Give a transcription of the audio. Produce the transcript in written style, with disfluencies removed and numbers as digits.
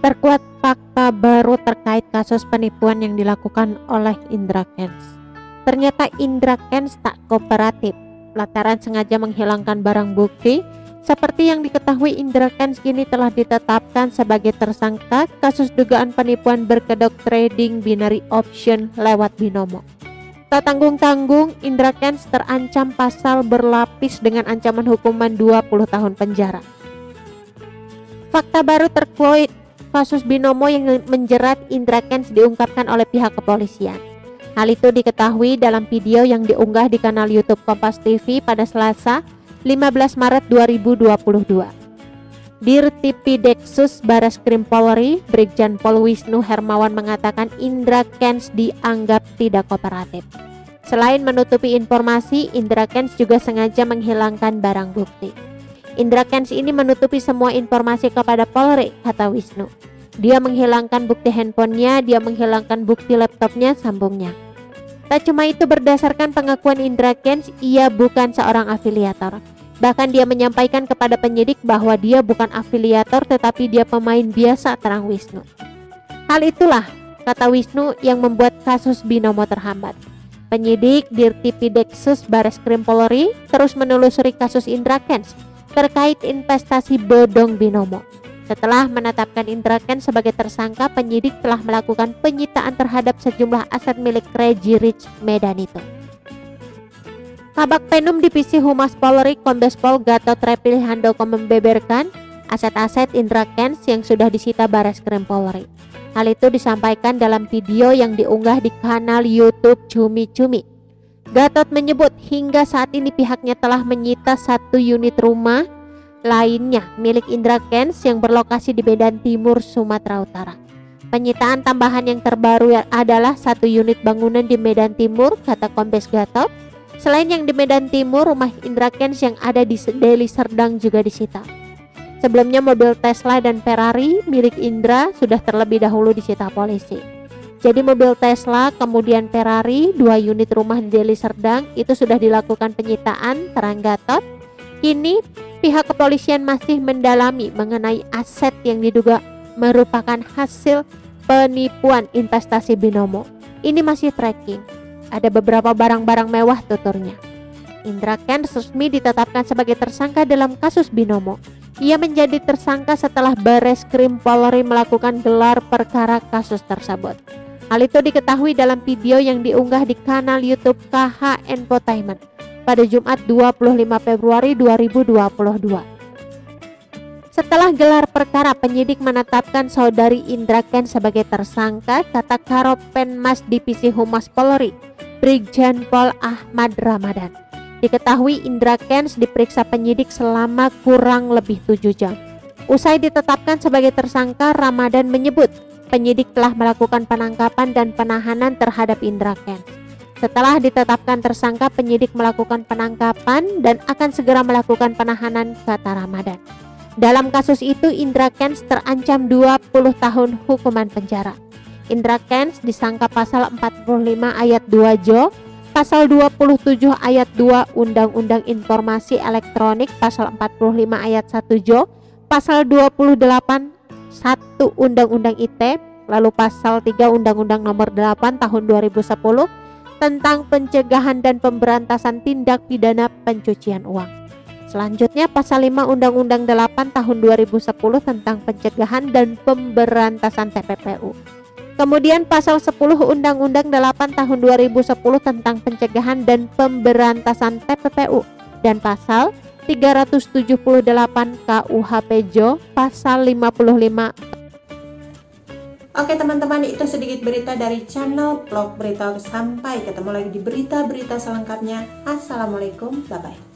Perkuat fakta baru terkait kasus penipuan yang dilakukan oleh Indra Kents. Ternyata Indra Kents tak kooperatif lantaran sengaja menghilangkan barang bukti. Seperti yang diketahui, Indra Kents kini telah ditetapkan sebagai tersangka kasus dugaan penipuan berkedok trading binary option lewat binomo. Tak tanggung-tanggung, Indra Kents terancam pasal berlapis dengan ancaman hukuman 20 tahun penjara. Fakta baru terkait kasus binomo yang menjerat Indra Kents diungkapkan oleh pihak kepolisian. Hal itu diketahui dalam video yang diunggah di kanal YouTube Kompas TV pada Selasa 15 Maret 2022. Dirtipideksus Bareskrim Polri, Brigjen Pol Wisnu Hermawan mengatakan Indra Kents dianggap tidak kooperatif. Selain menutupi informasi, Indra Kents juga sengaja menghilangkan barang bukti. Indra Kents ini menutupi semua informasi kepada Polri, kata Wisnu. Dia menghilangkan bukti handphonenya, dia menghilangkan bukti laptopnya, sambungnya. Tak cuma itu, berdasarkan pengakuan Indra Kents, ia bukan seorang afiliator. Bahkan dia menyampaikan kepada penyidik bahwa dia bukan afiliator tetapi dia pemain biasa, terang Wisnu. Hal itulah, kata Wisnu, yang membuat kasus binomo terhambat. Penyidik Dirtipideksus Bareskrim Polri terus menelusuri kasus Indra Kents terkait investasi bodong binomo. Setelah menetapkan Indra Kents sebagai tersangka, penyidik telah melakukan penyitaan terhadap sejumlah aset milik Crazy Rich Medan itu. Kabag Penum Divisi Humas Polri Kombes Pol Gatot Repilih Handoko membeberkan aset-aset Indra Kents yang sudah disita Bareskrim Polri. Hal itu disampaikan dalam video yang diunggah di kanal YouTube Cumi Cumi. Gatot menyebut hingga saat ini pihaknya telah menyita 1 unit rumah lainnya milik Indra Kents yang berlokasi di Medan Timur, Sumatera Utara. Penyitaan tambahan yang terbaru adalah 1 unit bangunan di Medan Timur, kata Kombes Gatot. Selain yang di Medan Timur, rumah Indra Kents yang ada di Deli Serdang juga disita. Sebelumnya mobil Tesla dan Ferrari milik Indra sudah terlebih dahulu disita polisi. Jadi mobil Tesla kemudian Ferrari, 2 unit rumah di Deli Serdang itu sudah dilakukan penyitaan, terang Gatot. Kini pihak kepolisian masih mendalami mengenai aset yang diduga merupakan hasil penipuan investasi binomo. Ini masih tracking. Ada beberapa barang-barang mewah, tuturnya. Indra Kents resmi ditetapkan sebagai tersangka dalam kasus binomo. Ia menjadi tersangka setelah Bareskrim Polri melakukan gelar perkara kasus tersebut. Hal itu diketahui dalam video yang diunggah di kanal YouTube KH Infotainment pada Jumat 25 Februari 2022. Setelah gelar perkara, penyidik menetapkan saudari Indra Kents sebagai tersangka, kata Karopenmas Divisi Humas Polri, Brigjen Pol Ahmad Ramadan. Diketahui Indra Kents diperiksa penyidik selama kurang lebih 7 jam. Usai ditetapkan sebagai tersangka, Ramadan menyebut penyidik telah melakukan penangkapan dan penahanan terhadap Indra Kents. Setelah ditetapkan tersangka, penyidik melakukan penangkapan dan akan segera melakukan penahanan, kata Ramadan. Dalam kasus itu, Indra Kents terancam 20 tahun hukuman penjara. Indra Kents disangka pasal 45 ayat 2 Jo, pasal 27 ayat 2 Undang-Undang Informasi Elektronik, pasal 45 ayat 1 Jo, pasal 28 1 Undang-Undang ITE, lalu pasal 3 Undang-Undang Nomor 8 Tahun 2010 tentang pencegahan dan pemberantasan tindak pidana pencucian uang. Selanjutnya pasal 5 Undang-Undang 8 Tahun 2010 tentang pencegahan dan pemberantasan TPPU. Kemudian pasal 10 Undang-Undang 8 Tahun 2010 tentang pencegahan dan pemberantasan TPPU dan pasal 378 KUHP Jo pasal 55. Oke teman-teman, itu sedikit berita dari channel Vlog Berita. Sampai ketemu lagi di berita-berita selengkapnya. Assalamualaikum, bye-bye.